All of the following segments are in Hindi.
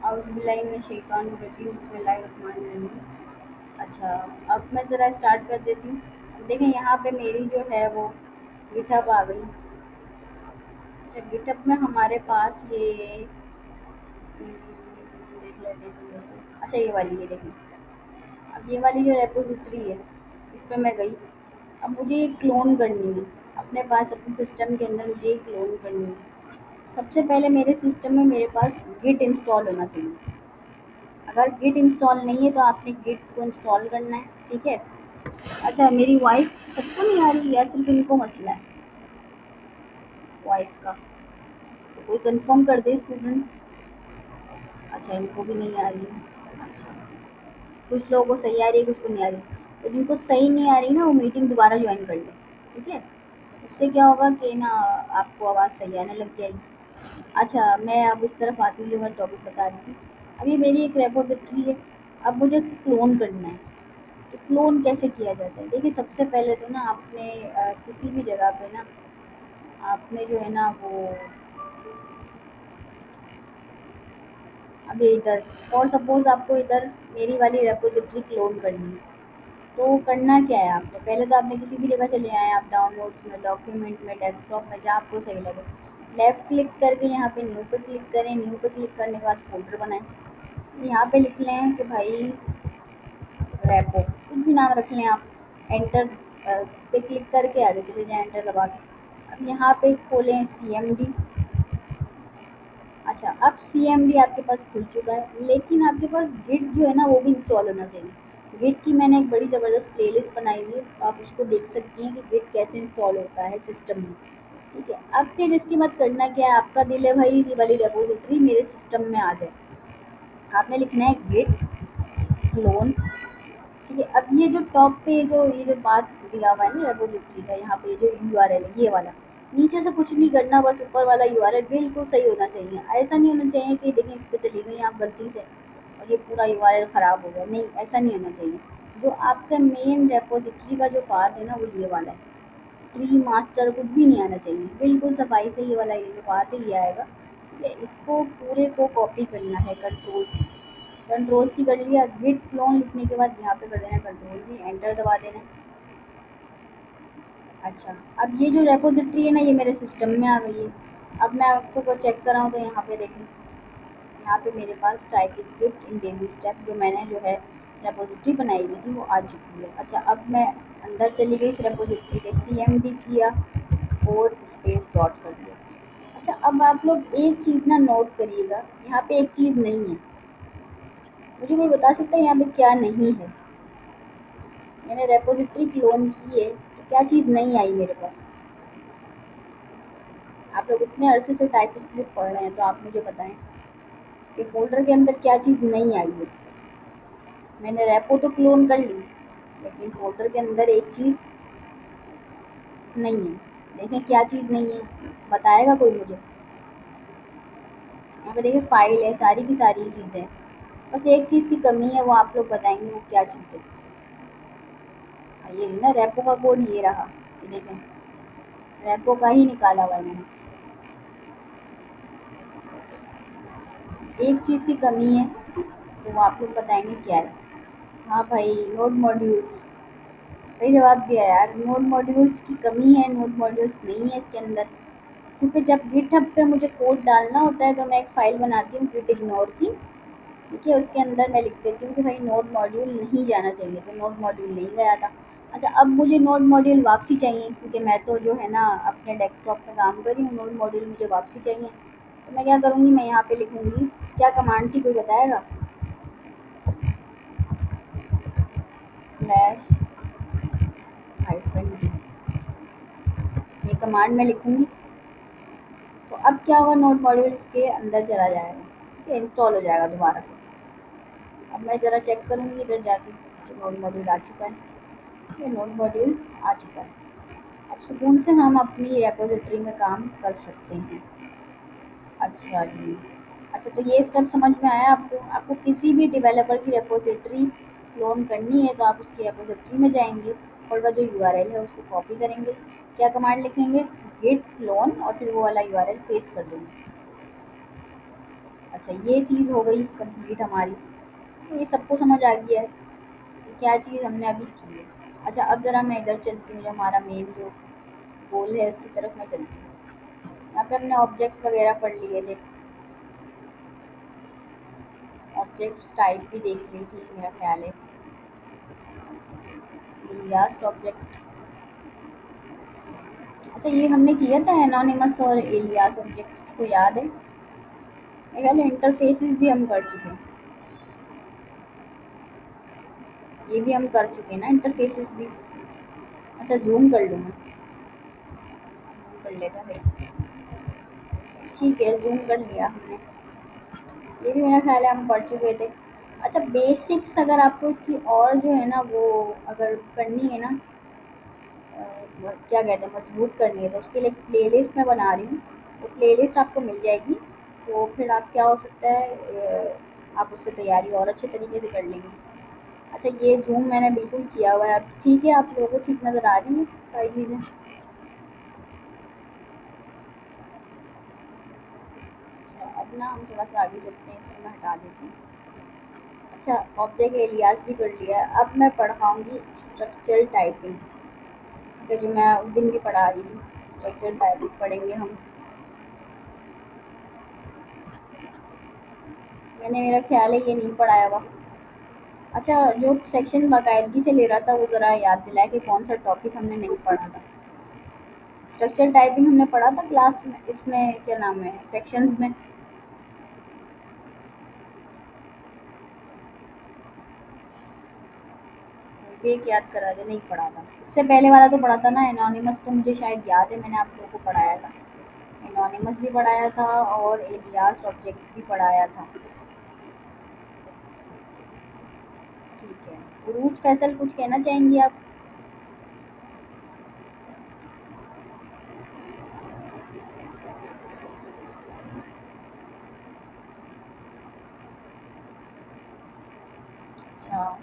औज़ुबिल्लाहिमिनश्शैतानिर्रजीम बिस्मिल्लाहिर्रहमानिर्रहीम। अच्छा, अब मैं ज़रा स्टार्ट कर देती हूँ। अब देखें यहाँ पे मेरी जो है वो गिटहब आ गई। अच्छा, गिटहब में हमारे पास ये देख लेते हैं थोड़े से। अच्छा, ये वाली ये देखें। अब ये वाली जो रेपोजिटरी है इस पे मैं गई। अब मुझे ये क्लोन करनी है अपने पास, अपने सिस्टम के अंदर मुझे ये क्लोन करनी है। सबसे पहले मेरे सिस्टम में मेरे पास गिट इंस्टॉल होना चाहिए। अगर गिट इंस्टॉल नहीं है तो आपने गिट को इंस्टॉल करना है, ठीक है। अच्छा, मेरी वॉइस सबको नहीं आ रही या सिर्फ इनको मसला है वॉइस का? तो कोई कंफर्म कर दे स्टूडेंट। अच्छा, इनको भी नहीं आ रही। अच्छा, कुछ लोगों को सही आ रही है, कुछ को नहीं आ रही। तो जिनको सही नहीं आ रही ना वो मीटिंग दोबारा ज्वाइन कर ले, ठीक है। उससे क्या होगा कि ना आपको आवाज़ सही आने लग जाएगी। अच्छा, मैं अब इस तरफ आती हूँ जो मैं टॉपिक बता रही थी। अभी मेरी एक रेपोजिटरी है, अब मुझे उसको क्लोन करना है। तो क्लोन कैसे किया जाता है? देखिए, सबसे पहले तो ना आपने किसी भी जगह पे ना आपने जो है ना वो अभी इधर, और सपोज़ आपको इधर मेरी वाली रेपोजिटरी क्लोन करनी है। तो करना क्या है आपने, पहले तो आपने किसी भी जगह चले आए, आप डाउनलोड्स में, डॉक्यूमेंट में, डेस्कटॉप में, जहाँ आपको सही लगे। लेफ़्ट क्लिक करके यहाँ पे न्यू पे क्लिक करें। न्यू पे क्लिक करने के बाद फ़ोल्डर बनाएँ। यहाँ पे लिख लें कि भाई रेपो, कुछ भी नाम रख लें आप। एंटर पे क्लिक करके आगे चले जाएँ, एंटर दबा के। अब यहाँ पे खोलें CMD। अच्छा, अब CMD आपके पास खुल चुका है, लेकिन आपके पास गिट जो है ना वो भी इंस्टॉल होना चाहिए। गिट की मैंने एक बड़ी ज़बरदस्त प्लेलिस्ट बनाई हुई है, तो आप उसको देख सकती हैं कि गिट कैसे इंस्टॉल होता है सिस्टम में, ठीक है। अब फिर इसके बाद करना क्या है, आपका दिल है भाई ये वाली रेपोजिटरी मेरे सिस्टम में आ जाए। आपने लिखना है गिट क्लोन, ठीक है। अब ये जो टॉप पे ये जो बात दिया हुआ है ना रेपोजिटरी का, यहाँ पे जो URL है ये वाला, नीचे से कुछ नहीं करना, बस ऊपर वाला URL बिल्कुल सही होना चाहिए। ऐसा नहीं होना चाहिए कि देखिए इस पे चली गई आप गलती से और ये पूरा URL ख़राब हो गया, नहीं, ऐसा नहीं होना चाहिए। जो आपका मेन रेपोजिटरी का जो पाथ है ना वो ये वाला है। ट्री मास्टर कुछ भी नहीं आना चाहिए, बिल्कुल सफाई से ये वाला ये जो पाथ है ये आएगा, ठीक है। इसको पूरे को कॉपी करना है, कंट्रोल सी कर लिया। गिट क्लोन लिखने के बाद यहाँ पे कर देना कंट्रोल V, एंटर दबा देना। अच्छा, अब ये जो रेपोजिटरी है ना ये मेरे सिस्टम में आ गई है। अब मैं आपको अगर चेक कराऊँ तो यहाँ पे देखें, यहाँ पे मेरे पास TypeScript in baby step जो मैंने जो है रेपोजिटरी बनाई हुई थी वो आ चुकी है। अच्छा, अब मैं अंदर चली गई इस रेपोजिटरी के, CMD किया और स्पेस डॉट कर दिया। अच्छा, अब आप लोग एक चीज़ ना नोट करिएगा, यहाँ पे एक चीज़ नहीं है। मुझे कोई बता सकता है यहाँ पे क्या नहीं है? मैंने रेपोजिटरी क्लोन की है तो क्या चीज़ नहीं आई मेरे पास? आप लोग इतने अरसे से टाइप स्क्रिप्ट पढ़ रहे हैं तो आप मुझे बताएं कि फ़ोल्डर के अंदर क्या चीज़ नहीं आई है। मैंने रेपो तो क्लोन कर ली, लेकिन फ़ोल्डर के अंदर एक चीज़ नहीं है। देखें क्या चीज़ नहीं है, बताएगा कोई मुझे? यहाँ पे देखिए फाइल है, सारी की सारी चीज़ें हैं, बस एक चीज़ की कमी है, वो आप लोग बताएंगे वो क्या चीज़ है। ये ना रेपो का कोड ये रहा, ये देखें, रेपो का ही निकाला हुआ है मैंने। एक चीज़ की कमी है तो वो आप लोग बताएंगे क्या है। हाँ भाई, नोड मॉड्यूल्स, सही जवाब दिया यार। नोड मॉड्यूल्स की कमी है, नोड मॉड्यूल्स नहीं है इसके अंदर। क्योंकि जब गिटहब पे मुझे कोड डालना होता है तो मैं एक फ़ाइल बनाती हूँ गिट इग्नोर की, ठीक है। उसके अंदर मैं लिख देती हूँ कि भाई नोड मॉड्यूल नहीं जाना चाहिए, तो नोड मॉड्यूल नहीं गया था। अच्छा, अब मुझे नोड मॉड्यूल वापसी चाहिए, क्योंकि मैं तो जो है ना अपने डेस्कटॉप पे काम कर रही हूँ, नोड मॉड्यूल मुझे वापसी चाहिए। तो मैं क्या करूँगी, मैं यहाँ पे लिखूँगी, क्या कमांड थी कोई बताएगा? स्लैश -d, ये कमांड मैं लिखूँगी। तो अब क्या होगा, नोड मॉड्यूल इसके अंदर चला जाएगा, ठीक है, इंस्टॉल हो जाएगा दोबारा से। अब मैं ज़रा चेक करूँगी इधर जाके, तो नोड मॉड्यूल आ चुका है, ठीक है, नोड मॉड्यूल आ चुका है। अब सुकून से हम अपनी रेपोजिटरी में काम कर सकते हैं। अच्छा जी, अच्छा, तो ये स्टेप समझ में आया आपको? आपको किसी भी डेवलपर की रेपोजिटरी क्लोन करनी है तो आप उसकी रेपोजिटरी में जाएंगे, ऊपर का जो URL है उसको कॉपी करेंगे, क्या कमांड लिखेंगे, गिट क्लोन, और फिर वो वाला URL पेस्ट कर देंगे। अच्छा, ये चीज़ हो गई कंप्लीट हमारी। ये सबको समझ आ गया है कि क्या चीज़ हमने अभी की है। अच्छा, अब ज़रा मैं इधर चलती हूँ, जो हमारा मेन जो गोल है उसकी तरफ मैं चलती हूँ। यहाँ पे हमने ऑब्जेक्ट्स वगैरह पढ़ लिए थे, ऑब्जेक्ट्स टाइप भी देख ली थी मेरा ख्याल है। लास्ट ऑब्जेक्ट, अच्छा ये हमने किया था एनोनिमस और एलियास ऑब्जेक्ट्स को, याद है? मेरे ख्याल है इंटरफेसेस भी हम कर चुके हैं, ये भी हम कर चुके हैं ना इंटरफेसेस भी। अच्छा, जूम कर लूँ मैं, जूम कर लेता भाई। ठीक है, जूम कर लिया हमने, ये भी मेरा ख्याल है हम पढ़ चुके थे। अच्छा, बेसिक्स अगर आपको इसकी और जो है ना वो अगर करनी है ना, क्या कहते हैं, मजबूत करनी है, तो उसके लिए एक प्लेलिस्ट मैं बना रही हूँ। वो प्लेलिस्ट आपको मिल जाएगी, तो फिर आप क्या हो सकता है, आप उससे तैयारी और अच्छे तरीके से कर लेंगे। अच्छा, ये जूम मैंने बिल्कुल किया हुआ है। अब ठीक है, आप लोगों को ठीक नज़र आ रही हैं सारी चीज़ें? अच्छा, अब ना हम थोड़ा सा आगे चलते हैं, इसको मैं हटा देती हूँ। अच्छा, ऑब्जेक्ट एलियास भी कर लिया है। अब मैं पढ़ाऊँगी स्ट्रक्चरल टाइपिंग, ठीक है, जो मैं उस दिन भी पढ़ा रही थी। स्ट्रक्चरल टाइपिंग पढ़ेंगे हम। मैंने, मेरा ख्याल है ये नहीं पढ़ाया हुआ। अच्छा, जो सेक्शन बाकायदगी से ले रहा था वो ज़रा याद दिलाए कि कौन सा टॉपिक हमने नहीं पढ़ा था। स्ट्रक्चरल टाइपिंग हमने पढ़ा था क्लास में, इसमें क्या नाम है, सेक्शंस में। विवेक याद करा दे, नहीं पढ़ा था। इससे पहले वाला तो पढ़ा था ना, एनोनिमस, तो मुझे शायद याद है मैंने आप लोगों को पढ़ाया था। एनोनिमस भी पढ़ाया था और एलियास ऑब्जेक्ट भी पढ़ाया था। ठीक है, रूट फैसल कुछ कहना चाहेंगी आप? अच्छा,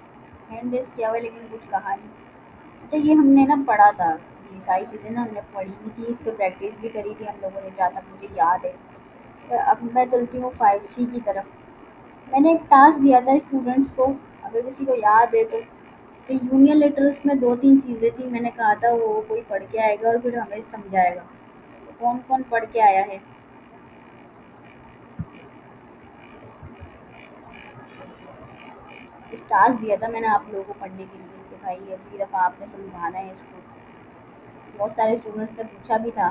हैंड रेस किया हुआ है लेकिन कुछ कहा नहीं। अच्छा, ये हमने ना पढ़ा था, ये सारी चीज़ें ना हमने पढ़ी हुई थी, इस पे प्रैक्टिस भी करी थी हम लोगों ने, जहाँ तक मुझे याद है। तो अब मैं चलती हूँ 5C की तरफ। मैंने एक टास्क दिया था स्टूडेंट्स को, अगर किसी को याद है तो यूनियन लेटर्स में 2-3 चीज़ें थी, मैंने कहा था वो कोई पढ़ के आएगा और फिर हमें समझाएगा। तो कौन कौन पढ़ के आया है? इस टास्क दिया था मैंने आप लोगों को पढ़ने के लिए कि भाई अगली दफ़ा आपने समझाना है इसको। बहुत सारे स्टूडेंट्स ने पूछा भी था,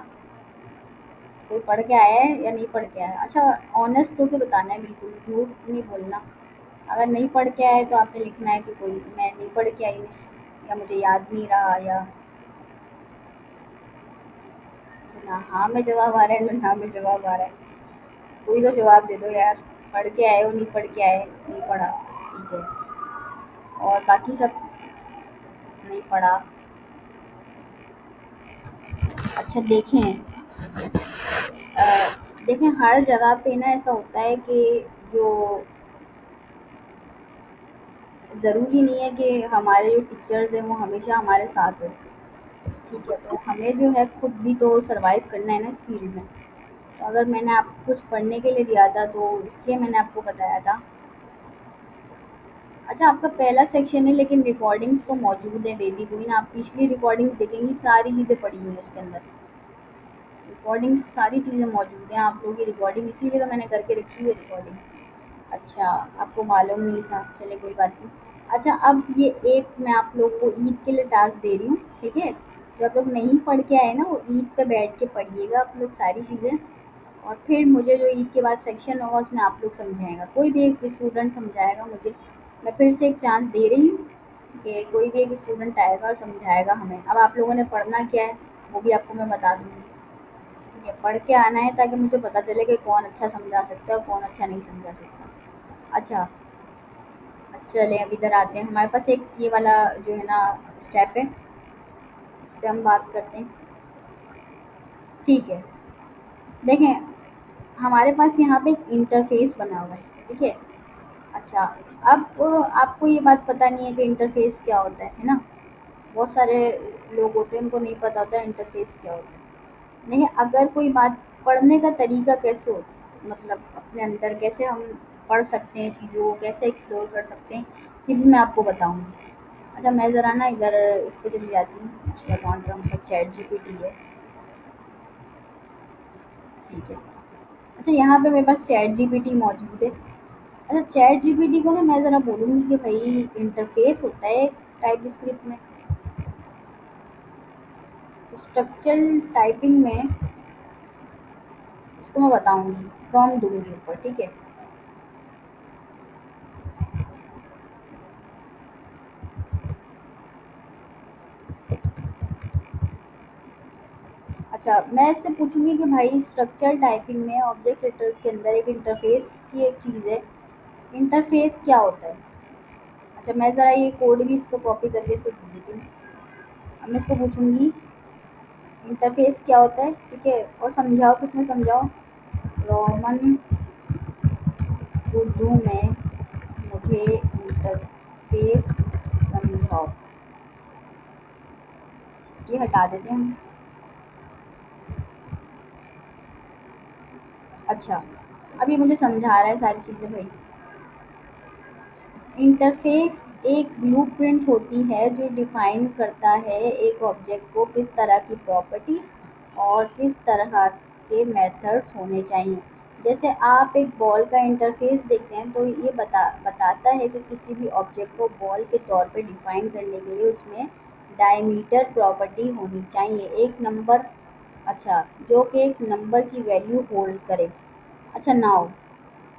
कोई पढ़ के आया है या नहीं पढ़ के आया है? अच्छा, ऑनेस्ट होके बताना है, बिल्कुल झूठ नहीं बोलना। अगर नहीं पढ़ के आए तो आपने लिखना है कि कोई, मैं नहीं पढ़ के आई मिस, या मुझे याद नहीं रहा, या अच्छा, ना हाँ में जवाब आ रहा है ना में जवाब आ रहा है। कोई तो जवाब दे दो यार, पढ़ के आए हो, नहीं पढ़ के आए, नहीं पढ़ा, ठीक है। और बाकी सब नहीं पढ़ा। अच्छा, अ, देखें हर जगह पे ना ऐसा होता है कि जो ज़रूरी नहीं है कि हमारे जो टीचर्स हैं वो हमेशा हमारे साथ हो। ठीक है, तो हमें जो है खुद भी तो सरवाइव करना है ना इस फील्ड में। तो अगर मैंने आपको कुछ पढ़ने के लिए दिया था तो इसलिए मैंने आपको बताया था। अच्छा, आपका पहला सेक्शन है लेकिन रिकॉर्डिंग्स तो मौजूद है बेबी क्वीन, आप पिछली रिकॉर्डिंग्स देखेंगी, सारी चीज़ें पड़ी हुई हैं उसके अंदर। रिकॉर्डिंग्स सारी चीज़ें मौजूद हैं, आप लोगों की रिकॉर्डिंग, इसीलिए तो मैंने करके रखी हुई है रिकॉर्डिंग। अच्छा, आपको मालूम नहीं था, चलिए कोई बात नहीं। अच्छा, अब ये एक मैं आप लोग को ईद के लिए टास्क दे रही हूँ, ठीक है? जो आप लोग नहीं पढ़ के आए ना, वो ईद पे बैठ के पढ़िएगा आप लोग सारी चीज़ें, और फिर मुझे जो ईद के बाद सेक्शन होगा उसमें आप लोग समझाएगा, कोई भी एक स्टूडेंट समझाएगा मुझे। मैं फिर से एक चांस दे रही हूँ कि कोई भी एक स्टूडेंट आएगा और समझाएगा हमें। अब आप लोगों ने पढ़ना क्या है वो भी आपको मैं बता दूँगी। ठीक है, पढ़ के आना है ताकि मुझे पता चले कि कौन अच्छा समझा सकता है और कौन अच्छा नहीं समझा सकता। अच्छा, चलें अब इधर आते हैं, हमारे पास एक ये वाला जो है ना स्टेप है, इस पे हम बात करते हैं। ठीक है, देखें हमारे पास यहाँ पे एक इंटरफ़ेस बना हुआ है, ठीक है? अच्छा, अब आपको ये बात पता नहीं है कि इंटरफ़ेस क्या होता है ना? बहुत सारे लोग होते हैं उनको नहीं पता होता है इंटरफ़ेस क्या होता है। नहीं, अगर कोई बात, पढ़ने का तरीका कैसे होता है, मतलब अपने अंदर कैसे हम पढ़ सकते हैं चीज़ों को, कैसे एक्सप्लोर कर सकते हैं, ये भी मैं आपको बताऊँगी। अच्छा, मैं ज़रा ना इधर इस पे चली जाती हूँ, उस अकाउंट पे मतलब चैट जीपीटी है, ठीक है। अच्छा, यहाँ पे मेरे पास चैट जीपीटी मौजूद है। अच्छा, चैट जीपीटी को ना मैं ज़रा बोलूँगी कि भाई इंटरफेस होता है टाइप स्क्रिप्ट में, स्ट्रक्चरल टाइपिंग में उसको मैं बताऊँगी, प्रॉम्प्ट दूँगी ऊपर, ठीक है। अच्छा, मैं इससे पूछूँगी कि भाई स्ट्रक्चरल टाइपिंग में ऑब्जेक्ट लेटर्स के अंदर एक इंटरफेस की एक चीज़ है, इंटरफेस क्या होता है? अच्छा, मैं ज़रा ये कोड भी इसको कॉपी करके इसको लिख देती हूँ। अब मैं इसको पूछूँगी इंटरफेस क्या होता है, ठीक है, और समझाओ, किसमें समझाओ? रोमन उर्दू में मुझे इंटरफेस समझाओ। ये हटा देते हैं हम। अच्छा, अब ये मुझे समझा रहा है सारी चीज़ें भाई। इंटरफेस एक ब्लूप्रिंट होती है जो डिफाइन करता है एक ऑब्जेक्ट को किस तरह की प्रॉपर्टीज और किस तरह के मेथड्स होने चाहिए। जैसे आप एक बॉल का इंटरफेस देखते हैं तो ये बताता है कि किसी भी ऑब्जेक्ट को बॉल के तौर पे डिफाइन करने के लिए उसमें डायमीटर प्रॉपर्टी होनी चाहिए, एक नंबर। अच्छा, जो कि एक नंबर की वैल्यू होल्ड करे। अच्छा, नाउ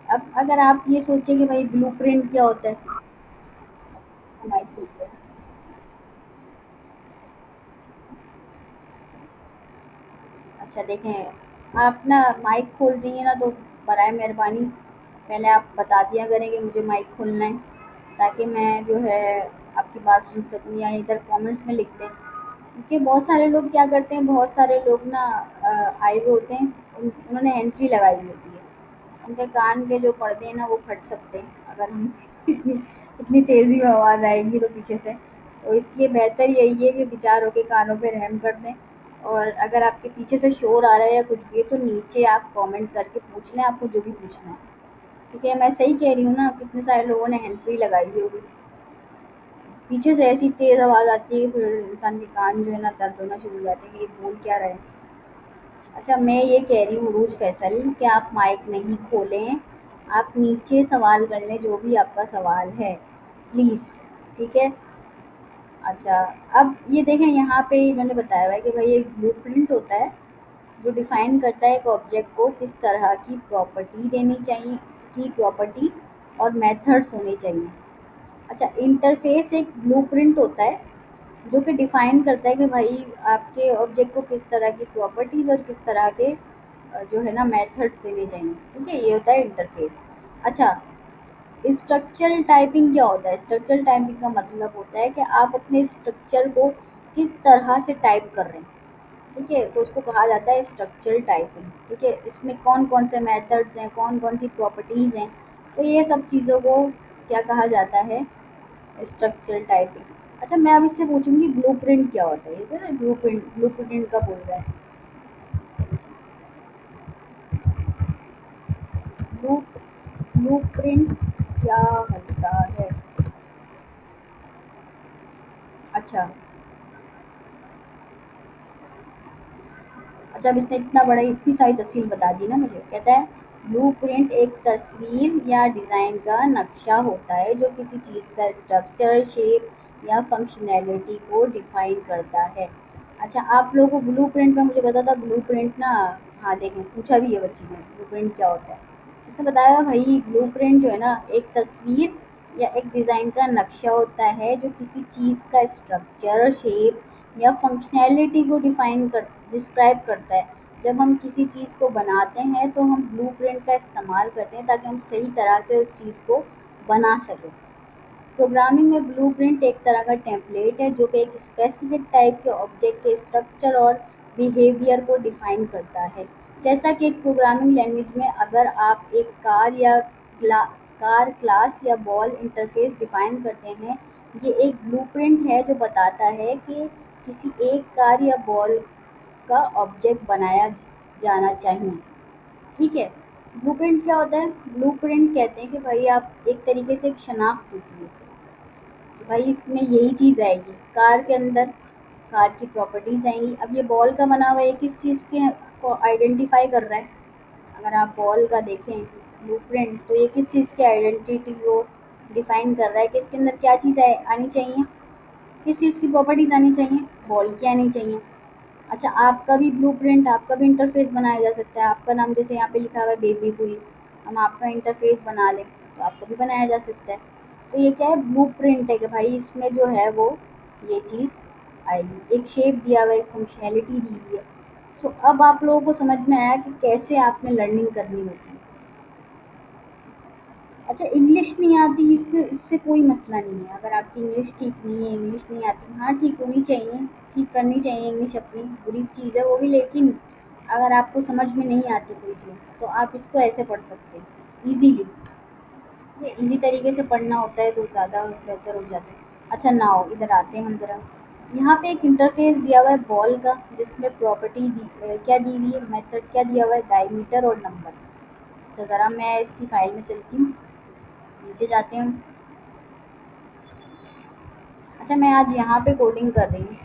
अब अगर आप ये सोचें कि भाई ब्लूप्रिंट क्या होता है, माइक खोलते हैं। अच्छा देखें, आप ना माइक खोल रही हैं ना, तो बराए मेहरबानी पहले आप बता दिया करें कि मुझे माइक खोलना है, ताकि मैं जो है आपकी बात सुन सकूँ, या इधर कमेंट्स में लिख दें। क्योंकि बहुत सारे लोग क्या करते हैं, बहुत सारे लोग ना आए हुए होते हैं, उन्होंने हैंड फ्री लगाई हुई होती है, उनके कान के जो पर्दे हैं ना वो फट सकते हैं अगर हम इतनी इतनी तेज़ी में आवाज़ आएगी तो पीछे से। तो इसलिए बेहतर यही है कि विचारों के कानों पे रहम कर दें। और अगर आपके पीछे से शोर आ रहा है या कुछ भी है तो नीचे आप कमेंट करके पूछ लें आपको जो भी पूछना है। ठीक है, मैं सही कह रही हूँ ना? कितने सारे लोगों ने हैंड फ्री लगाई हुई होगी, पीछे से ऐसी तेज़ आवाज़ आती है फिर इंसान के कान जो है ना दर्द होना शुरू हो जाते हैं कि ये बोल क्या रहे हैं। अच्छा, मैं ये कह रही हूँ उरूज फैसल कि आप माइक नहीं खोलें, आप नीचे सवाल कर लें जो भी आपका सवाल है, प्लीज़, ठीक है? अच्छा, अब ये देखें यहाँ पे इन्होंने बताया हुआ है कि भाई एक ब्लूप्रिंट होता है जो डिफ़ाइन करता है एक ऑब्जेक्ट को किस तरह की प्रॉपर्टी देनी चाहिए, की प्रॉपर्टी और मेथड्स होने चाहिए। अच्छा, इंटरफ़ेस एक ब्लूप्रिंट होता है जो कि डिफ़ाइन करता है कि भाई आपके ऑब्जेक्ट को किस तरह की प्रॉपर्टीज़ और किस तरह के जो है ना मेथड्स देने चाहिए, ठीक है? ये होता है इंटरफ़ेस। अच्छा, स्ट्रक्चरल टाइपिंग क्या होता है? स्ट्रक्चरल टाइपिंग का मतलब होता है कि आप अपने स्ट्रक्चर को किस तरह से टाइप कर रहे हैं, ठीक है? तो उसको कहा जाता है स्ट्रक्चरल टाइपिंग, ठीक है? इसमें कौन-कौन से मेथड्स हैं, कौन-कौन सी प्रॉपर्टीज़ हैं, तो ये सब चीज़ों को क्या कहा जाता है? Structural typing. अच्छा, मैं अब इससे पूछूँगी ब्लूप्रिंट क्या होता है? ये तो ना ब्लूप्रिंट का बोल रहा है। ब्लू ब्लूप्रिंट क्या होता है? अच्छा, अच्छा, अब इसने इतना बड़ा इतनी सारी तफ़सील बता दी ना मुझे। कहता है ब्लूप्रिंट एक तस्वीर या डिज़ाइन का नक्शा होता है जो किसी चीज़ का स्ट्रक्चर, शेप या फंक्शनैलिटी को डिफ़ाइन करता है। अच्छा, आप लोगों को ब्लूप्रिंट में मुझे पता था ब्लूप्रिंट ना, हाँ देखें पूछा भी है बच्ची ने ब्लूप्रिंट क्या होता है। इसने बताया भाई ब्लूप्रिंट जो है ना एक तस्वीर या एक डिज़ाइन का नक्शा होता है जो किसी चीज़ का स्ट्रक्चर, शेप या फंक्शनैलिटी को डिस्क्राइब करता है। जब हम किसी चीज़ को बनाते हैं तो हम ब्लूप्रिंट का इस्तेमाल करते हैं ताकि हम सही तरह से उस चीज़ को बना सकें। प्रोग्रामिंग में ब्लूप्रिंट एक तरह का टेम्पलेट है जो कि एक स्पेसिफिक टाइप के ऑब्जेक्ट के स्ट्रक्चर और बिहेवियर को डिफाइन करता है। जैसा कि एक प्रोग्रामिंग लैंग्वेज में अगर आप एक क्ला, कार क्लास या बॉल इंटरफेस डिफाइन करते हैं, ये एक ब्लूप्रिंट है जो बताता है कि किसी एक कार या बॉल का ऑब्जेक्ट बनाया जाना चाहिए, ठीक है? ब्लूप्रिंट क्या होता है? ब्लूप्रिंट कहते हैं कि भाई आप एक तरीके से एक शनाख्त होती है कि भाई इसमें यही चीज़ आएगी कार के अंदर, कार की प्रॉपर्टीज़ आएंगी। अब ये बॉल का बना हुआ है, ये किस चीज़ के को आइडेंटिफाई कर रहा है? अगर आप बॉल का देखें ब्लूप्रिंट, तो ये किस चीज़ की आइडेंटिटी को डिफाइन कर रहा है कि इसके अंदर क्या चीज़ आनी चाहिए, किस चीज़ की प्रॉपर्टीज़ आनी चाहिए, बॉल की आनी चाहिए। अच्छा, आपका भी ब्लूप्रिंट, आपका भी इंटरफेस बनाया जा सकता है। आपका नाम जैसे यहाँ पे लिखा हुआ है बेबी क्वीन, हम आपका इंटरफेस बना लें तो आपका भी बनाया जा सकता है। तो ये क्या है? ब्लूप्रिंट है कि भाई इसमें जो है वो ये चीज़ आएगी, एक शेप दिया हुआ है, एक फंक्शनैलिटी दी हुई है। सो अब आप लोगों को समझ में आया कि कैसे आपने लर्निंग करनी होती है। अच्छा, इंग्लिश नहीं आती, इससे कोई मसला नहीं है। अगर आपकी इंग्लिश ठीक नहीं है, इंग्लिश नहीं आती, हाँ ठीक होनी चाहिए, ठीक करनी चाहिए इंग्लिश अपनी, बुरी चीज़ है वो भी, लेकिन अगर आपको समझ में नहीं आती कोई चीज़ तो आप इसको ऐसे पढ़ सकते हैं ईज़िली। ये इजी तरीके से पढ़ना होता है तो ज़्यादा बेहतर हो जाता है। अच्छा, नाउ इधर आते हैं हम ज़रा। यहाँ पे एक इंटरफेस दिया हुआ है बॉल का, जिसमें प्रॉपर्टी क्या दी हुई है, मेथड क्या दिया हुआ है, डायमीटर और नंबर। अच्छा, ज़रा मैं इसकी फाइल में चलती हूँ, नीचे जाते हैं हम। अच्छा, मैं आज यहाँ पे कोडिंग कर रही हूँ,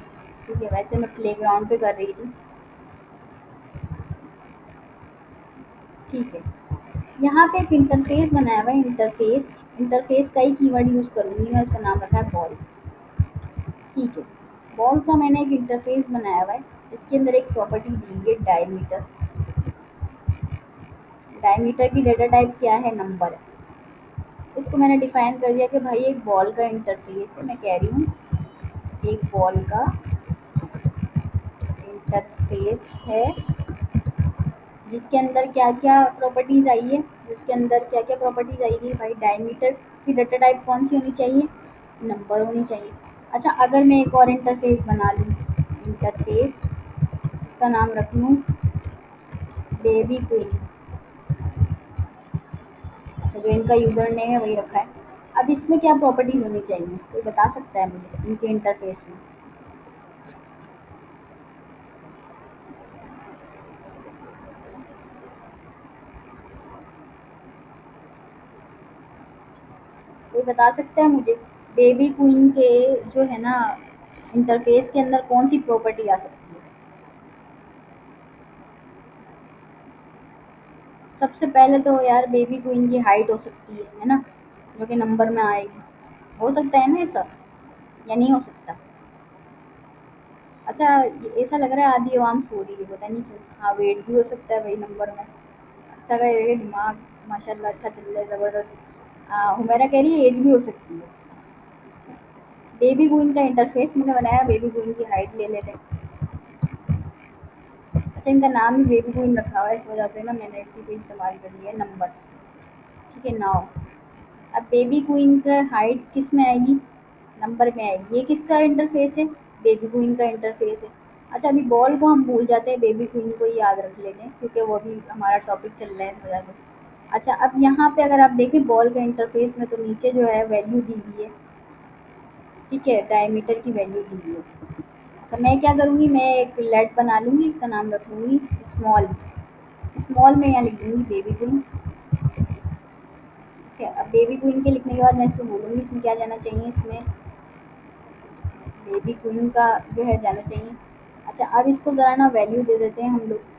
ठीक है, वैसे मैं प्लेग्राउंड पे कर रही थी, ठीक है। यहाँ पे एक इंटरफेस बनाया हुआ है, इंटरफेस, इंटरफेस का ही कीवर्ड यूज़ करूँगी मैं, उसका नाम रखा है बॉल, ठीक है। बॉल का मैंने एक इंटरफेस बनाया हुआ है, इसके अंदर एक प्रॉपर्टी दी हुई है डायमीटर। डायमीटर की डेटा टाइप क्या है? नंबर है। इसको मैंने डिफाइन कर दिया कि भाई एक बॉल का इंटरफेस है, मैं कह रही हूँ एक बॉल का इंटरफेस है, जिसके अंदर क्या क्या प्रॉपर्टीज़ आई है, जिसके अंदर क्या क्या प्रॉपर्टीज़ आई है भाई। डायमीटर की डेटा टाइप कौन सी होनी चाहिए? नंबर होनी चाहिए। अच्छा, अगर मैं एक और इंटरफेस बना लूँ, इंटरफेस, इसका नाम रख लूँ बेबी क्वीन। अच्छा, जो इनका यूज़र नेम है वही रखा है। अब इसमें क्या प्रॉपर्टीज़ होनी चाहिए, कोई बता सकता है मुझे इनके इंटरफेस में? कोई बता सकता है मुझे बेबी क्वीन के जो है ना इंटरफेस के अंदर कौन सी प्रॉपर्टी आ सकती है? सबसे पहले तो यार बेबी क्वीन की हाइट हो सकती है ना, जो कि नंबर में आएगी। हो सकता है ना ऐसा, या नहीं हो सकता? अच्छा, ऐसा लग रहा है आधी आवाम सो रही है, पता नहीं क्यों। हाँ, वेट भी हो सकता है भाई नंबर में। ऐसा कह दिमाग माशाल्लाह अच्छा चल रहा है, ज़बरदस्त। हुमैरा कह रही है एज भी हो सकती है। अच्छा, बेबी क्वीन का इंटरफेस मैंने बनाया, बेबी क्वीन की हाइट ले लेते हैं। अच्छा, इनका नाम ही बेबी क्वीन रखा हुआ है, इस वजह से ना मैंने इसी को इस्तेमाल कर लिया है, नंबर, ठीक है। नाउ अब बेबी क्वीन का हाइट किस में आएगी? नंबर में आएगी। ये किसका इंटरफेस है? बेबी क्वीन का इंटरफेस है। अच्छा, अभी बॉल को हम भूल जाते हैं, बेबी क्वीन को ही याद रख लेते हैं क्योंकि वो भी हमारा टॉपिक चल रहा है इस वजह से। अच्छा, अब यहाँ पे अगर आप देखें बॉल के इंटरफेस में, तो नीचे जो है वैल्यू दी हुई है, ठीक है, डायमीटर की वैल्यू दी हुई है। अच्छा, मैं क्या करूँगी, मैं एक लेट बना लूँगी, इसका नाम रख लूँगी स्मॉल। स्मॉल में यहाँ लिख दूँगी बेबी क्वीन, ठीक है। अब बेबी क्वीन के लिखने के बाद मैं इसमें बोलूँगी इसमें क्या जाना चाहिए, इसमें बेबी क्वीन का जो है जाना चाहिए। अच्छा, अब इसको ज़रा ना वैल्यू दे देते हैं हम लोग।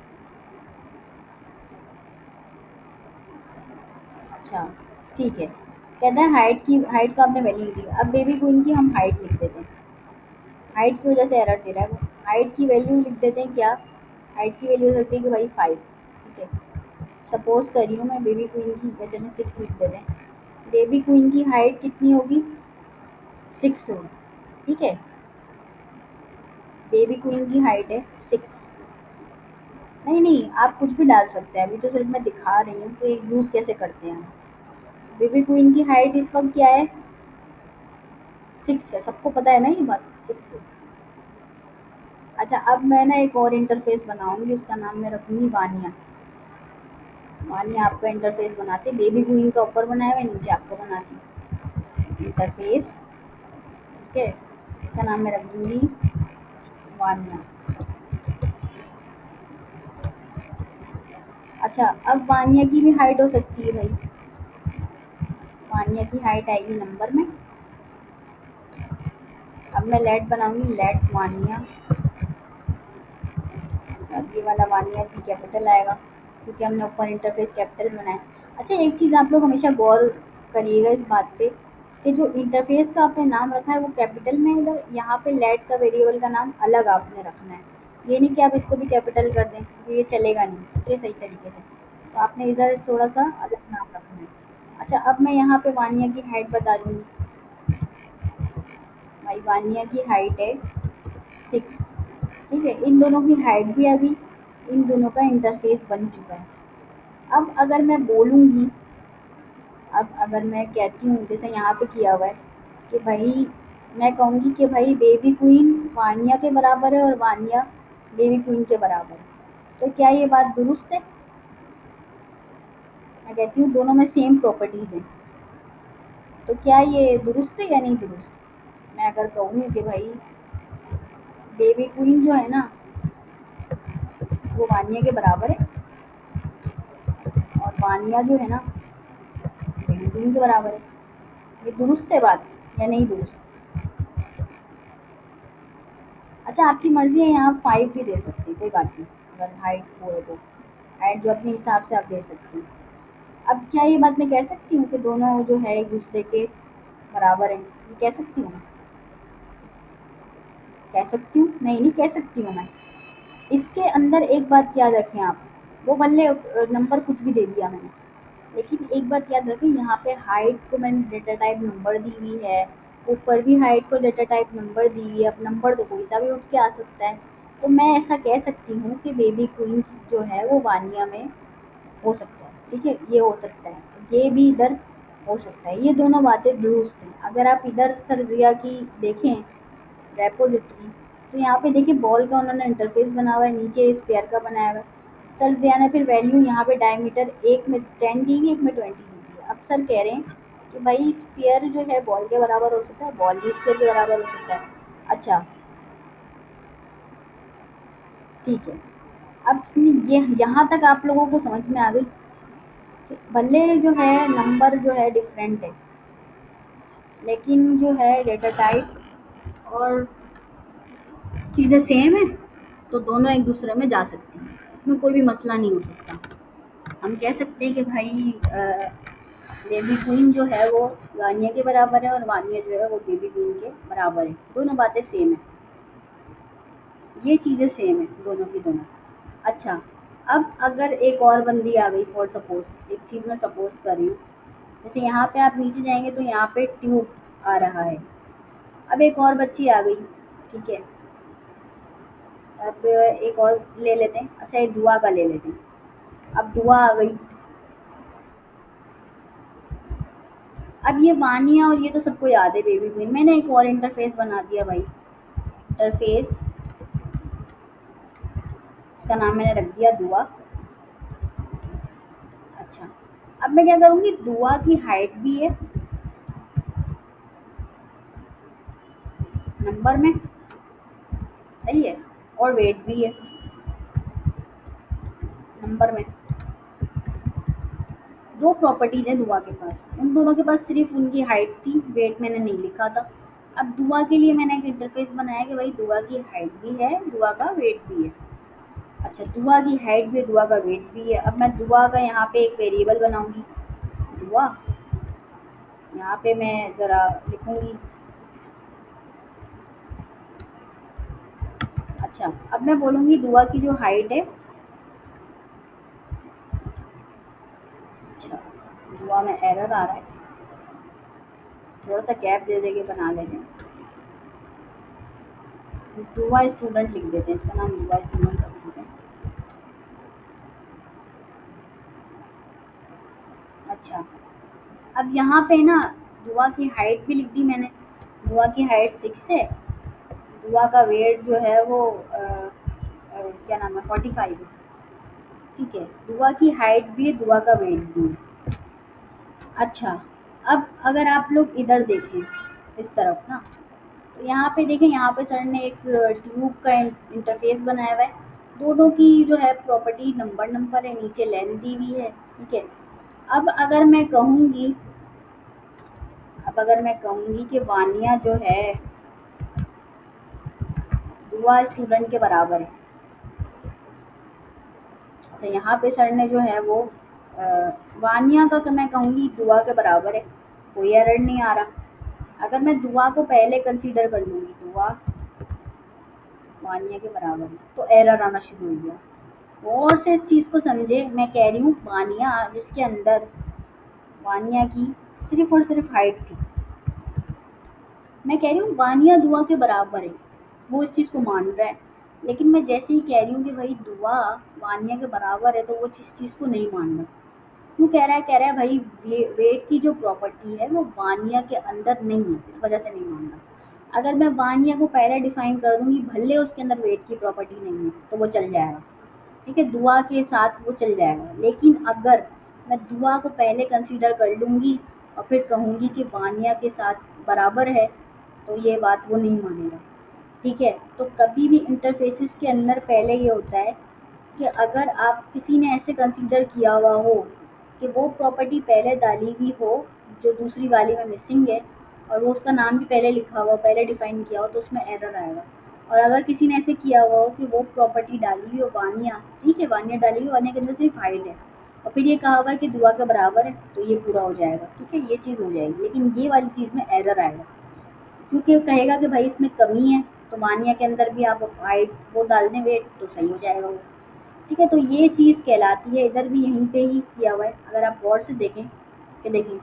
अच्छा, ठीक है। कहते हैं हाइट का आपने वैल्यू दी, अब बेबी क्वीन की हम हाइट लिख देते हैं। हाइट की वजह से एरर दे रहा है वो। हाइट की वैल्यू लिख देते हैं क्या? हाइट की वैल्यू हो सकती है कि भाई 5, ठीक है। सपोज़ कर रही हूँ मैं बेबी क्वीन की, या चलिए 6 लिख देते हैं। बेबी क्वीन की हाइट कितनी होगी? 6 होगी, ठीक है। बेबी क्वीन की हाइट है 6। नहीं नहीं, आप कुछ भी डाल सकते हैं, अभी तो सिर्फ मैं दिखा रही हूँ कि यूज़ कैसे करते हैं। बेबी क्वीन की हाइट इस वक्त क्या है? 6 है, सबको पता है ना ये बात, 6 है। अच्छा, अब मैं ना एक और इंटरफेस बनाऊंगी, उसका नाम मैं रखूंगी वानिया। वानिया आपका इंटरफेस बनाते, बेबी क्वीन का ऊपर बनाया हुआ है, नीचे आपका बनाती हूँ इंटरफेस, ठीक है। इसका नाम मैं रख दूंगी वानिया। अच्छा, अब वानिया की भी हाइट हो सकती है भाई। वानिया की हाइट आएगी नंबर में। अब मैं लेट बनाऊंगी, लेट वानिया। अच्छा, अब ये वाला वानिया भी कैपिटल आएगा क्योंकि हमने ऊपर इंटरफेस कैपिटल बनाया। अच्छा, एक चीज़ आप लोग हमेशा गौर करिएगा इस बात पे कि जो इंटरफेस का आपने नाम रखा है वो कैपिटल में है, इधर यहाँ पे लेट का वेरिएबल का नाम अलग आपने रखना है। ये नहीं कि आप इसको भी कैपिटल कर दें, तो ये चलेगा नहीं, ठीक है, सही तरीके से। तो आपने इधर थोड़ा सा अलग नाम रखना है। अच्छा, अब मैं यहाँ पे वानिया की हाइट बता दूंगी। भाई वानिया की हाइट है 6। ठीक है, इन दोनों की हाइट भी आ गई, इन दोनों का इंटरफेस बन चुका है। अब अगर मैं बोलूँगी, अब अगर मैं कहती हूँ जैसे यहाँ पे किया हुआ है कि भाई, मैं कहूँगी कि भाई बेबी क्वीन वानिया के बराबर है और वानिया बेबी क्वीन के बराबर है, तो क्या ये बात दुरुस्त है? मैं कहती हूँ दोनों में सेम प्रॉपर्टीज़ हैं, तो क्या ये दुरुस्त है या नहीं दुरुस्त? मैं अगर कहूँ कि भाई बेबी क्वीन जो है ना वो वानिया के बराबर है और वानिया जो है ना बेबी क्वीन के बराबर है, ये दुरुस्त है बात या नहीं दुरुस्त? अच्छा, आपकी मर्ज़ी है, यहाँ 5 भी दे सकते हैं, कोई बात नहीं, अगर हाइट वो है तो हाइट जो अपने हिसाब से आप दे सकते हैं। अब क्या ये बात मैं कह सकती हूँ कि दोनों जो है एक दूसरे के बराबर हैं? ये कह सकती हूँ मैं? कह सकती हूँ? नहीं, नहीं कह सकती हूँ मैं। इसके अंदर एक बात याद रखें आप, वो भले नंबर कुछ भी दे दिया मैंने, लेकिन एक बात याद रखें, यहाँ पे हाइट को मैंने डेटा टाइप नंबर दी हुई है, ऊपर भी हाइट को डेटा टाइप नंबर दी हुई है। अब नंबर तो कोई सा भी उठ के आ सकता है, तो मैं ऐसा कह सकती हूँ कि बेबी क्वीन जो है वो वानिया में हो सकता है, ठीक है, ये हो सकता है, ये भी इधर हो सकता है, ये दोनों बातें दुरुस्त हैं। अगर आप इधर सर्जिया की देखें रेपोजिटरी, तो यहाँ पे देखिए बॉल का उन्होंने इंटरफेस बना हुआ है, नीचे स्पेयर का बनाया हुआ है। सर जिया ने फिर वैल्यू यहाँ पे डायमीटर एक में 10 दी हुई, एक में 20 दी हुई है। अब सर कह रहे हैं कि भाई स्पेयर जो है बॉल के बराबर हो सकता है, बॉल भी स्पेयर के बराबर हो सकता है। अच्छा, ठीक है। अब ये यहाँ तक आप लोगों को समझ में आ गई कि भले जो है नंबर जो है डिफरेंट है, लेकिन जो है डेटा टाइप और चीज़ें सेम है, तो दोनों एक दूसरे में जा सकती हैं, इसमें कोई भी मसला नहीं हो सकता। हम कह सकते हैं कि भाई बेबी क्वीन जो है वो वानिया के बराबर है और वानिया जो है वो बेबी क्वीन के बराबर है, दोनों बातें सेम है, ये चीज़ें सेम है दोनों की दोनों। अच्छा, अब अगर एक और बंदी आ गई, फॉर सपोज एक चीज़ मैं सपोज कर रही हूँ, जैसे यहाँ पे आप नीचे जाएंगे तो यहाँ पे ट्यूब आ रहा है। अब एक और बच्ची आ गई, ठीक है, अब एक और ले लेते हैं, अच्छा एक दुआ का ले लेते हैं। अब दुआ आ गई, अब ये वानिया और ये तो सबको याद है बेबी क्वीन, मैंने एक और इंटरफेस बना दिया भाई, इंटरफेस, इसका नाम मैंने रख दिया दुआ। अच्छा, अब मैं क्या करूँगी, दुआ की हाइट भी है नंबर में, सही है, और वेट भी है नंबर में। दो प्रॉपर्टीज है दुआ के पास, उन दोनों के पास सिर्फ उनकी हाइट थी, वेट मैंने नहीं लिखा था। अब दुआ के लिए मैंने एक इंटरफेस बनाया कि भाई दुआ की हाइट भी है, दुआ का वेट भी है। अच्छा, दुआ की हाइट भी है, दुआ का वेट भी है। अब मैं दुआ का यहाँ पे एक वेरिएबल बनाऊंगी, दुआ, यहाँ पे मैं ज़रा लिखूंगी। अच्छा, अब मैं बोलूँगी दुआ की जो हाइट है, अच्छा दुआ में एरर आ रहा है, थोड़ा सा गैप दे देके बना लेते हैं, दुआ स्टूडेंट लिख देते हैं, इसका नाम दुआ स्टूडेंट रख देते हैं। अच्छा, अब यहाँ पे ना दुआ की हाइट भी लिख दी मैंने, दुआ की हाइट 6 है, दुआ का वेट जो है वो क्या नाम है 45 है, ठीक है, दुआ की हाइट भी है, दुआ का वेट भी है। अच्छा, अब अगर आप लोग इधर देखें इस तरफ ना, तो यहाँ पे देखें, यहाँ पे सर ने एक ट्यूब का इंटरफेस बनाया हुआ है, दोनों की जो है प्रॉपर्टी नंबर नंबर है, नीचे लेंथ दी हुई है, ठीक है। अब अगर मैं कहूँगी अब अगर मैं कहूँगी कि वानिया जो है दुआ स्टूडेंट के बराबर है। अच्छा, यहाँ पे सर ने जो है वो अ, वानिया का मैं कहूँगी दुआ के बराबर है, कोई एरर नहीं आ रहा। अगर मैं दुआ को पहले कंसीडर कर लूँगी, दुआ वानिया के बराबर है, तो एरर आना शुरू हो गया। और से इस चीज़ को समझे, मैं कह रही हूँ वानिया जिसके अंदर वानिया की सिर्फ और सिर्फ हाइट थी, मैं कह रही हूँ वानिया दुआ के बराबर है, वो इस चीज़ को मान रहा है। लेकिन मैं जैसे ही कह रही हूँ कि भाई दुआ वानिया के बराबर है, तो वो चीज़ को नहीं मान रहा। क्यों कह रहा है भाई वेट की जो प्रॉपर्टी है वो वानिया के अंदर नहीं है, इस वजह से नहीं मान रहा। अगर मैं वानिया को पहले डिफाइन कर दूंगी, भले उसके अंदर वेट की प्रॉपर्टी नहीं है, तो वो चल जाएगा, ठीक है, दुआ के साथ वो चल जाएगा। लेकिन अगर मैं दुआ को पहले कंसीडर कर लूँगी और फिर कहूँगी कि वानिया के साथ बराबर है, तो ये बात वो नहीं मानेगा, ठीक है। तो कभी भी इंटरफेसिस के अंदर पहले ये होता है कि अगर आप किसी ने ऐसे कंसीडर किया हुआ हो कि वो प्रॉपर्टी पहले डाली हुई हो जो दूसरी वाली में मिसिंग है, और वो उसका नाम भी पहले लिखा हुआ, पहले डिफाइन किया हो, तो उसमें एरर आएगा। और अगर किसी ने ऐसे किया हुआ हो कि वो प्रॉपर्टी डाली हुई हो वानिया, ठीक है, वानिया डाली हुई, वानिया के अंदर सिर्फ हाइट है, और फिर ये कहा हुआ है कि दुआ के बराबर है, तो ये पूरा हो जाएगा, ठीक है, ये चीज़ हो जाएगी। लेकिन ये वाली चीज़ में एरर आएगा, क्योंकि वो कहेगा कि भाई इसमें कमी है, तो मानिया के अंदर भी आप हाइट वो डाल दें वेट, तो सही हो जाएगा वो, ठीक है। तो ये चीज़ कहलाती है, इधर भी यहीं पे ही किया हुआ है। अगर आप गौर से देखें कि देखें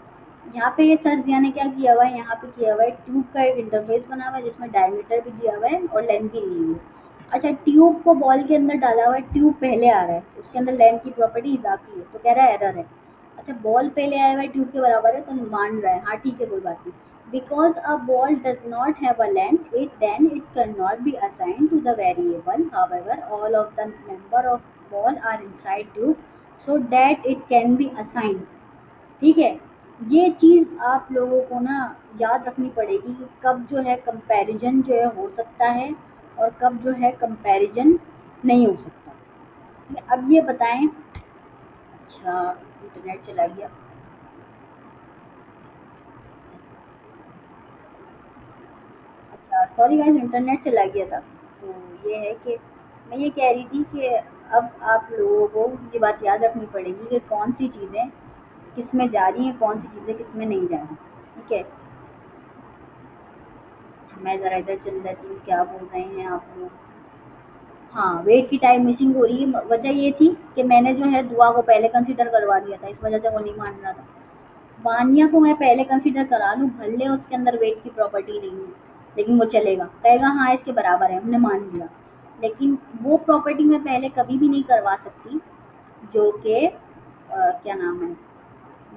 यहाँ पे ये सर जिया ने क्या किया हुआ है, यहाँ पे किया हुआ है ट्यूब का एक इंटरफेस बना हुआ है जिसमें डायमीटर भी दिया हुआ है और लेंथ भी ली हुई है। अच्छा, ट्यूब को बॉल के अंदर डाला हुआ है, ट्यूब पहले आ रहा है, उसके अंदर लेंथ की प्रॉपर्टी इजाफी है, तो कह रहा है एरर है। अच्छा, बॉल पहले आया हुआ है, ट्यूब के बराबर है, तो मान रहा है, हाँ ठीक है, कोई बात नहीं। Because a ball does not have a length, it cannot be assigned to the variable. However, all of the member of ball are inside tube, so that it can be assigned. ठीक है, ये चीज़ आप लोगों को ना याद रखनी पड़ेगी कि कब जो है कंपैरिजन जो है हो सकता है और कब जो है कंपैरिजन नहीं हो सकता। ठीक है, अब ये बताएं। अच्छा, इंटरनेट चला गया। अच्छा, सॉरी गाइस, इंटरनेट चला गया था। तो ये है कि मैं ये कह रही थी कि अब आप लोगों को ये बात याद रखनी पड़ेगी कि कौन सी चीज़ें किस में जा रही हैं, कौन सी चीज़ें किस में नहीं जा रही, ठीक है। अच्छा, मैं ज़रा इधर चल जाती हूँ, क्या बोल रहे हैं आप लोग। हाँ, वेट की टाइम मिसिंग हो रही है, वजह ये थी कि मैंने जो है दुआ को पहले कंसिडर करवा दिया था, इस वजह से वो नहीं मान रहा था। वानिया को मैं पहले कंसीडर करा लूँ, भले उसके अंदर वेट की प्रॉपर्टी नहीं है, लेकिन वो चलेगा, कहेगा हाँ इसके बराबर है, हमने मान लिया। लेकिन वो प्रॉपर्टी मैं पहले कभी भी नहीं करवा सकती जो कि क्या नाम है,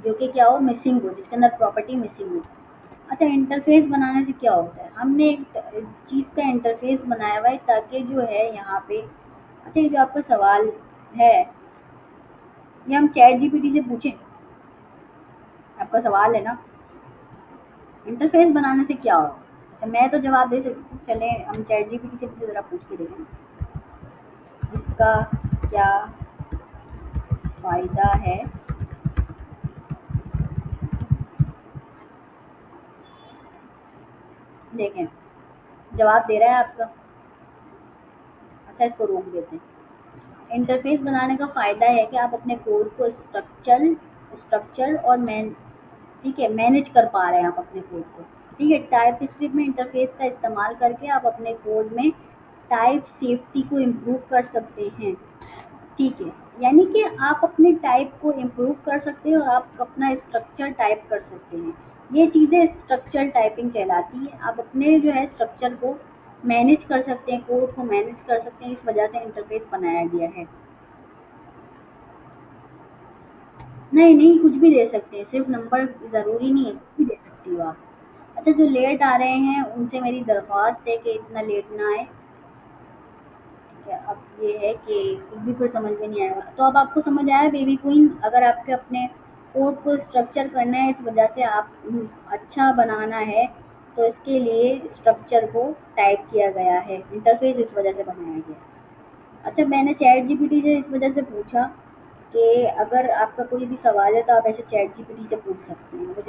जो कि क्या हो, मिसिंग हो, जिसके अंदर प्रॉपर्टी मिसिंग हो। अच्छा, इंटरफेस बनाने से क्या होता है, हमने एक चीज़ का इंटरफेस बनाया हुआ है ताकि जो है यहाँ पे, अच्छा, ये जो आपका सवाल है, ये हम चैट जीपीटी से पूछें, आपका सवाल है ना, इंटरफेस बनाने से क्या होगा। अच्छा, मैं तो जवाब दे सकती हूँ, चलें हम चैट जीपीटी से पूछे, ज़रा पूछ के देखें इसका क्या फ़ायदा है। देखें, जवाब दे रहा है आपका। अच्छा, इसको रोक देते हैं। इंटरफेस बनाने का फ़ायदा है कि आप अपने कोड को स्ट्रक्चर और ठीक है, मैनेज कर पा रहे हैं आप अपने कोड को, ठीक है। टाइप स्क्रिप्ट में इंटरफेस का इस्तेमाल करके आप अपने कोड में टाइप सेफ्टी को इम्प्रूव कर सकते हैं, ठीक है। यानी कि आप अपने टाइप को इम्प्रूव कर सकते हैं और आप अपना स्ट्रक्चर टाइप कर सकते हैं। ये चीज़ें स्ट्रक्चर टाइपिंग कहलाती है। आप अपने जो है स्ट्रक्चर को मैनेज कर सकते हैं, कोड को मैनेज कर सकते हैं, इस वजह से इंटरफेस बनाया गया है। नहीं नहीं, कुछ भी दे सकते हैं, सिर्फ नंबर ज़रूरी नहीं है, कुछ भी दे सकती हो आप। अच्छा, जो लेट आ रहे हैं उनसे मेरी दरख्वास्त है कि इतना लेट ना आए, ठीक है। अब ये है कि कुछ भी फिर समझ में नहीं आएगा, तो अब आपको समझ आया बेबी क्वीन। अगर आपके अपने कोड को स्ट्रक्चर करना है, इस वजह से आप अच्छा बनाना है, तो इसके लिए स्ट्रक्चर को टाइप किया गया है, इंटरफेस इस वजह से बनाया गया है। अच्छा, मैंने चैट जीपीटी से इस वजह से पूछा कि अगर आपका कोई भी सवाल है तो आप ऐसे चैट जीपीटी से पूछ सकते हैं।